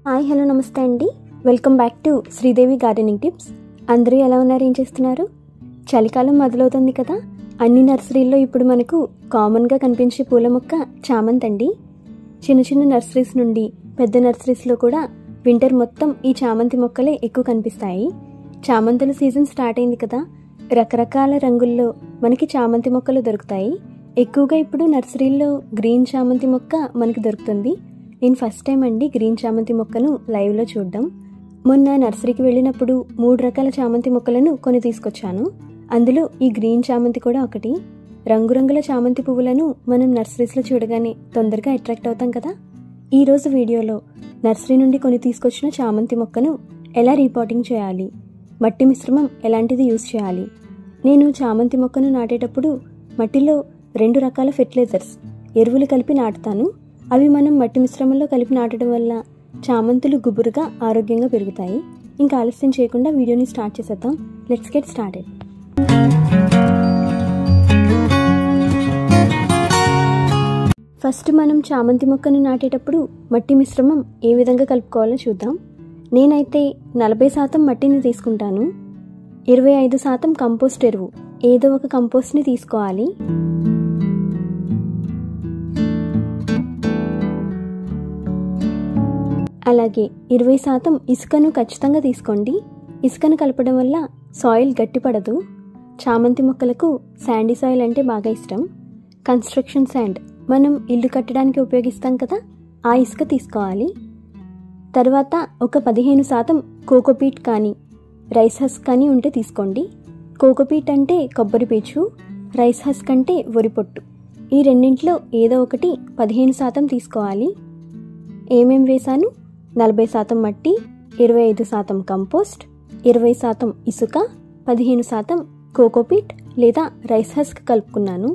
Hi hello నమస్తే అండి. Welcome back to Sridevi gardening tips. అందరూ ఎలా ఉన్నారు, ఏం చేస్తున్నారు? చలికాలం మొదలవుతుంది కదా. అన్ని నర్సరీల్లో ఇప్పుడు మనకు కామన్గా కనిపించే పూల మొక్క చామంతి అండి. చిన్న చిన్న నర్సరీస్ నుండి పెద్ద నర్సరీస్లో కూడా వింటర్ మొత్తం ఈ చామంతి మొక్కలే ఎక్కువ కనిపిస్తాయి. చామంతుల సీజన్ స్టార్ట్ అయింది కదా. రకరకాల రంగుల్లో మనకి చామంతి మొక్కలు దొరుకుతాయి. ఎక్కువగా ఇప్పుడు నర్సరీల్లో గ్రీన్ చామంతి మొక్క మనకి దొరుకుతుంది. నేను ఫస్ట్ టైం అండి గ్రీన్ చామంతి మొక్కను లైవ్లో చూడడం. మొన్న నర్సరీకి వెళ్ళినప్పుడు 3 రకాల చామంతి మొక్కలను కొని తీసుకొచ్చాను. అందులో ఈ గ్రీన్ చామంతి కూడా ఒకటి. రంగురంగుల చామంతి పువ్వులను మనం నర్సరీస్లో చూడగానే తొందరగా అట్రాక్ట్ అవుతాం కదా. ఈరోజు వీడియోలో నర్సరీ నుండి కొని తీసుకొచ్చిన చామంతి మొక్కను ఎలా రీపాటింగ్ చేయాలి, మట్టి మిశ్రమం ఎలాంటిది యూజ్ చేయాలి. నేను చామంతి మొక్కను నాటేటప్పుడు మట్టిలో 2 రకాల ఫెర్టిలైజర్స్ ఎరువులు కలిపి నాటుతాను. అవి మనం మట్టి మిశ్రమంలో కలిపి నాటడం వల్ల చామంతులు గుబురుగా ఆరోగ్యంగా పెరుగుతాయి. ఇంకా ఆలస్యం చేయకుండా వీడియోని స్టార్ట్ చేసేద్దాం. Let's get started. ఫస్ట్ మనం చామంతి మొక్కను నాటేటప్పుడు మట్టి మిశ్రమం ఏ విధంగా కలుపుకోవాలో చూద్దాం. నేనైతే 40% మట్టిని తీసుకుంటాను. 25% కంపోస్ట్ ఎరువు, ఏదో ఒక కంపోస్ట్ని తీసుకోవాలి. అలాగే 20% ఇసుకను ఖచ్చితంగా తీసుకోండి. ఇసుకను కలపడం వల్ల సాయిల్ గట్టిపడదు. చామంతి మొక్కలకు శాండీ సాయిల్ అంటే బాగా ఇష్టం. కన్స్ట్రక్షన్ శాండ్, మనం ఇల్లు కట్టడానికి ఉపయోగిస్తాం కదా, ఆ ఇసుక తీసుకోవాలి. తర్వాత ఒక 15% కోకోపీట్ కానీ రైస్ హస్క్ కానీ ఉంటే తీసుకోండి. కోకోపీట్ అంటే కొబ్బరి పీచు, రైస్ హస్క్ అంటే వరిపొట్టు. ఈ రెండింటిలో ఏదో ఒకటి 15% తీసుకోవాలి. ఏమేం వేశాను? 40% మట్టి, 25% కంపోస్ట్, 20% ఇసుక, 15% కోకోపీట్ లేదా రైస్ హస్క్ కలుపుకున్నాను.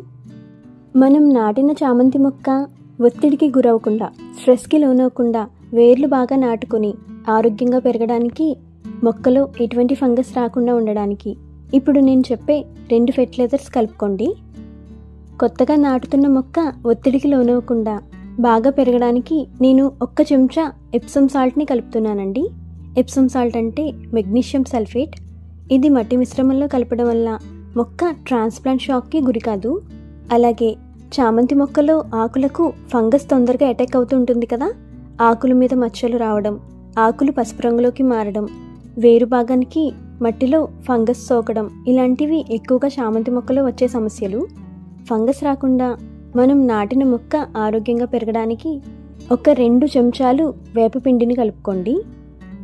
మనం నాటిన చామంతి మొక్క ఒత్తిడికి గురవకుండా, స్ట్రెస్కి లోనవకుండా వేర్లు బాగా నాటుకొని ఆరోగ్యంగా పెరగడానికి, మొక్కలో ఎటువంటి ఫంగస్ రాకుండా ఉండడానికి ఇప్పుడు నేను చెప్పే 2 ఫెర్టిలైజర్స్ కలుపుకోండి. కొత్తగా నాటుతున్న మొక్క ఒత్తిడికి లోనవకుండా బాగా పెరగడానికి నేను 1 చెంచా ఎప్సమ్ సాల్ట్ని కలుపుతున్నానండి. ఎప్సమ్ సాల్ట్ అంటే మెగ్నీషియం సల్ఫేట్. ఇది మట్టి మిశ్రమంలో కలపడం వల్ల మొక్క ట్రాన్స్ప్లాంట్ షాక్కి గురి కాదు. అలాగే చామంతి మొక్కలో ఆకులకు ఫంగస్ తొందరగా అటాక్ అవుతూ ఉంటుంది కదా. ఆకుల మీద మచ్చలు రావడం, ఆకులు పసుపు రంగులోకి మారడం, వేరు భాగానికి మట్టిలో ఫంగస్ సోకడం, ఇలాంటివి ఎక్కువగా చామంతి మొక్కలో వచ్చే సమస్యలు. ఫంగస్ రాకుండా మనం నాటిన మొక్క ఆరోగ్యంగా పెరగడానికి 2 చెంచాలు వేపపిండిని కలుపుకోండి.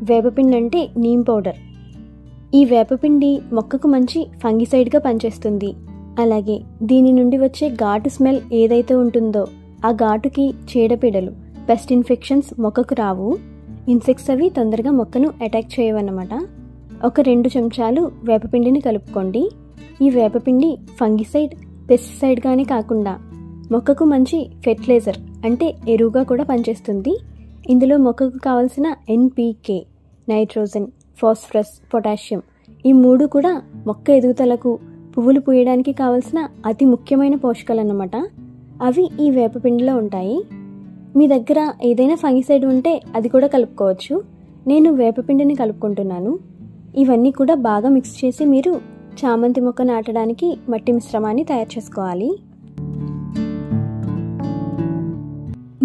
వేపపిండి అంటే నీమ్ పౌడర్. ఈ వేపపిండి మొక్కకు మంచి ఫంగిసైడ్గా పనిచేస్తుంది. అలాగే దీని నుండి వచ్చే ఘాటు స్మెల్ ఏదైతే ఉంటుందో ఆ ఘాటుకి చీడపీడలు, పెస్ట్ ఇన్ఫెక్షన్స్ మొక్కకు రావు. ఇన్సెక్ట్స్ అవి తొందరగా మొక్కను అటాక్ చేయవన్నమాట. 2 చెంచాలు వేపపిండిని కలుపుకోండి. ఈ వేపపిండి ఫంగిసైడ్, పెస్టిసైడ్గానే కాకుండా మొక్కకు మంచి ఫెర్టిలైజర్ అంటే ఎరువుగా కూడా పనిచేస్తుంది. ఇందులో మొక్కకు కావాల్సిన NPK, నైట్రోజన్, ఫాస్ఫరస్, పొటాషియం, ఈ 3 కూడా మొక్క ఎదుగుదలకు, పువ్వులు పూయడానికి కావాల్సిన అతి ముఖ్యమైన పోషకాలు అన్నమాట. అవి ఈ వేపపిండిలో ఉంటాయి. మీ దగ్గర ఏదైనా ఫంగిసైడ్ ఉంటే అది కూడా కలుపుకోవచ్చు. నేను వేపపిండిని కలుపుకుంటున్నాను. ఇవన్నీ కూడా బాగా మిక్స్ చేసి మీరు చామంతి మొక్క నాటడానికి మట్టి మిశ్రమాన్ని తయారు చేసుకోవాలి.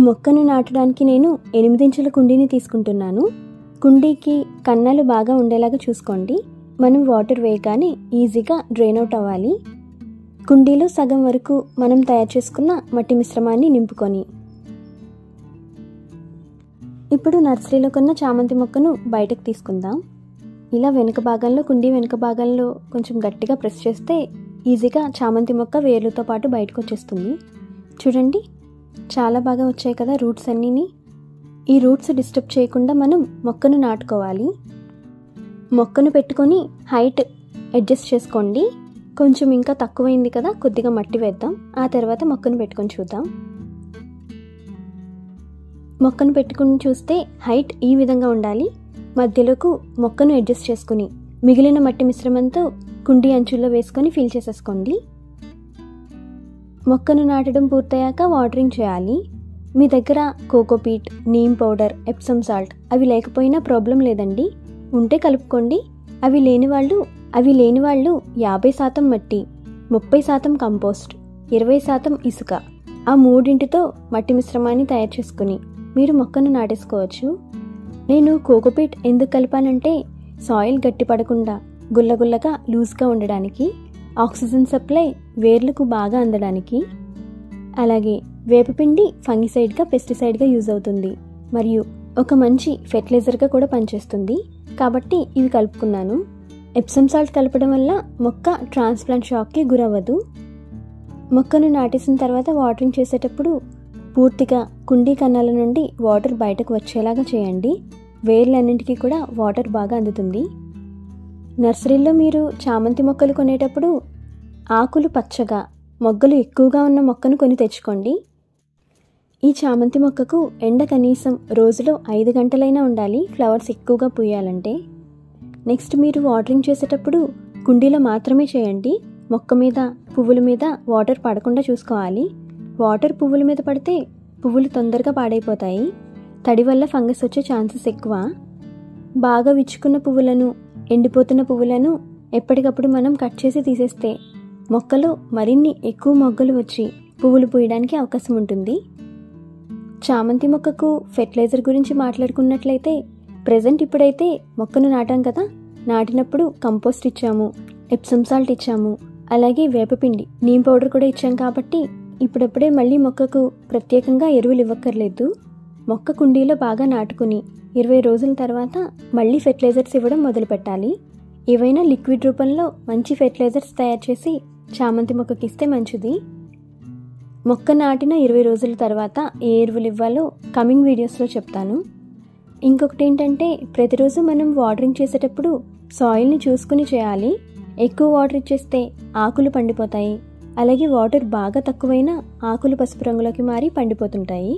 మొక్కను నాటడానికి నేను 8 ఇంచుల కుండీని తీసుకుంటున్నాను. కుండీకి కన్నాలు బాగా ఉండేలాగా చూసుకోండి. మనం వాటర్ వేయగానే ఈజీగా డ్రైన్ అవుట్ అవ్వాలి. కుండీలో సగం వరకు మనం తయారు చేసుకున్న మట్టి మిశ్రమాన్ని నింపుకొని, ఇప్పుడు నర్సరీలో కొన్న చామంతి మొక్కను బయటకు తీసుకుందాం. ఇలా వెనుక భాగంలో, కుండీ వెనుక భాగంలో కొంచెం గట్టిగా ప్రెస్ చేస్తే ఈజీగా చామంతి మొక్క వేర్లతో పాటు బయటకు వచ్చేస్తుంది. చూడండి, చాలా బాగా వచ్చాయి కదా రూట్స్ అన్నీని. ఈ రూట్స్ డిస్టర్బ్ చేయకుండా మనం మొక్కను నాటుకోవాలి. మొక్కను పెట్టుకొని హైట్ అడ్జస్ట్ చేసుకోండి. కొంచెం ఇంకా తక్కువైంది కదా, కొద్దిగా మట్టి వేద్దాం. ఆ తర్వాత మొక్కను పెట్టుకొని చూద్దాం. మొక్కను పెట్టుకుని చూస్తే హైట్ ఈ విధంగా ఉండాలి. మధ్యలోకి మొక్కను అడ్జస్ట్ చేసుకుని మిగిలిన మట్టి మిశ్రమంతో కుండీ అంచుల్లో వేసుకొని ఫిల్ చేసేసుకోండి. మొక్కను నాటడం పూర్తయ్యాక వాటరింగ్ చేయాలి. మీ దగ్గర cocopeat, neem powder, Epsom salt అవి లేకపోయినా ప్రాబ్లం లేదండి, ఉంటే కలుపుకోండి. అవి లేని వాళ్ళు 50% మట్టి, 30% కంపోస్ట్, 20% ఇసుక, ఆ మూడింటితో మట్టి మిశ్రమాన్ని తయారు చేసుకుని మీరు మొక్కను నాటేసుకోవచ్చు. నేను కోకోపీట్ ఎందుకు కలిపానంటే సాయిల్ గట్టిపడకుండా గుల్లగుల్లగా లూజ్గా ఉండడానికి, ఆక్సిజన్ సప్లై వేర్లకు బాగా అందడానికి. అలాగే వేపపిండి ఫంగిసైడ్గా, పెస్టిసైడ్గా యూజ్ అవుతుంది మరియు ఒక మంచి ఫెర్టిలైజర్గా కూడా పనిచేస్తుంది. కాబట్టి ఇవి కలుపుకున్నాను. ఎప్సమ్ సాల్ట్ కలపడం వల్ల మొక్క ట్రాన్స్ప్లాంట్ షాక్కి గురవ్వదు. మొక్కను నాటేసిన తర్వాత వాటరింగ్ చేసేటప్పుడు పూర్తిగా కుండీ కన్నాల నుండి వాటర్ బయటకు వచ్చేలాగా చేయండి. వేర్లన్నింటికి కూడా వాటర్ బాగా అందుతుంది. నర్సరీలో మీరు చామంతి మొక్కలు కొనేటప్పుడు ఆకులు పచ్చగా, మొగ్గలు ఎక్కువగా ఉన్న మొక్కను కొని తెచ్చుకోండి. ఈ చామంతి మొక్కకు ఎండ కనీసం రోజులో 5 గంటలైనా ఉండాలి ఫ్లవర్స్ ఎక్కువగా పూయాలంటే. నెక్స్ట్ మీరు వాటరింగ్ చేసేటప్పుడు కుండీలో మాత్రమే చేయండి. మొక్క మీద, పువ్వుల మీద వాటర్ పడకుండా చూసుకోవాలి. వాటర్ పువ్వుల మీద పడితే పువ్వులు తొందరగా పాడైపోతాయి. తడి వల్ల ఫంగస్ వచ్చే ఛాన్సెస్ ఎక్కువ. బాగా విచ్చుకున్న పువ్వులను, ఎండిపోతున్న పువ్వులను ఎప్పటికప్పుడు మనం కట్ చేసి తీసేస్తే మొక్కలో మరిన్ని ఎక్కువ మొగ్గలు వచ్చి పువ్వులు పూయడానికి అవకాశం ఉంటుంది. చామంతి మొక్కకు ఫెర్టిలైజర్ గురించి మాట్లాడుకున్నట్లయితే ప్రజెంట్ ఇప్పుడైతే మొక్కను నాటాం కదా, నాటినప్పుడు కంపోస్ట్ ఇచ్చాము, ఎప్సమ్ సాల్ట్ ఇచ్చాము, అలాగే వేపపిండి, నీమ్ పౌడర్ కూడా ఇచ్చాం. కాబట్టి ఇప్పుడప్పుడే మళ్ళీ మొక్కకు ప్రత్యేకంగా ఎరువులు ఇవ్వక్కర్లేదు. మొక్క కుండీలో బాగా నాటుకుని 20 రోజుల తర్వాత మళ్ళీ ఫెర్టిలైజర్స్ ఇవ్వడం మొదలు పెట్టాలి. ఏవైనా లిక్విడ్ రూపంలో మంచి ఫెర్టిలైజర్స్ తయారు చేసి చామంతి మొక్కకి ఇస్తే మంచిది. మొక్క నాటిన 20 రోజుల తర్వాత ఏ ఎరువులు ఇవ్వాలో కమింగ్ వీడియోస్లో చెప్తాను. ఇంకొకటి ఏంటంటే ప్రతిరోజు మనం వాటరింగ్ చేసేటప్పుడు సాయిల్ని చూసుకుని చేయాలి. ఎక్కువ వాటర్ ఇచ్చేస్తే ఆకులు పండిపోతాయి. అలాగే వాటర్ బాగా తక్కువైనా ఆకులు పసుపు రంగులోకి మారి పండిపోతుంటాయి.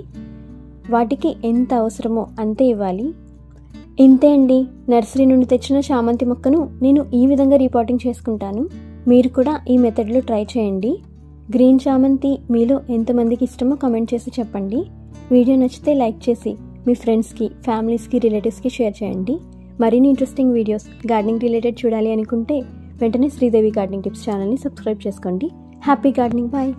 వాటికి ఎంత అవసరమో అంతే ఇవ్వాలి. ఇంతే అండి, నర్సరీ నుండి తెచ్చిన చామంతి మొక్కను నేను ఈ విధంగా రిపోర్టింగ్ చేసుకుంటాను. మీరు కూడా ఈ మెథడ్లో ట్రై చేయండి. గ్రీన్ చామంతి మీలో ఎంతమందికి ఇష్టమో కామెంట్ చేసి చెప్పండి. వీడియో నచ్చితే లైక్ చేసి మీ ఫ్రెండ్స్కి, ఫ్యామిలీస్కి, రిలేటివ్స్కి షేర్ చేయండి. మరిన్ని ఇంట్రెస్టింగ్ వీడియోస్ గార్డెనింగ్ రిలేటెడ్ చూడాలి అనుకుంటే వెంటనే శ్రీదేవి గార్డెనింగ్ టిప్స్ ఛానల్ని సబ్స్క్రైబ్ చేసుకోండి. Happy gardening, bye.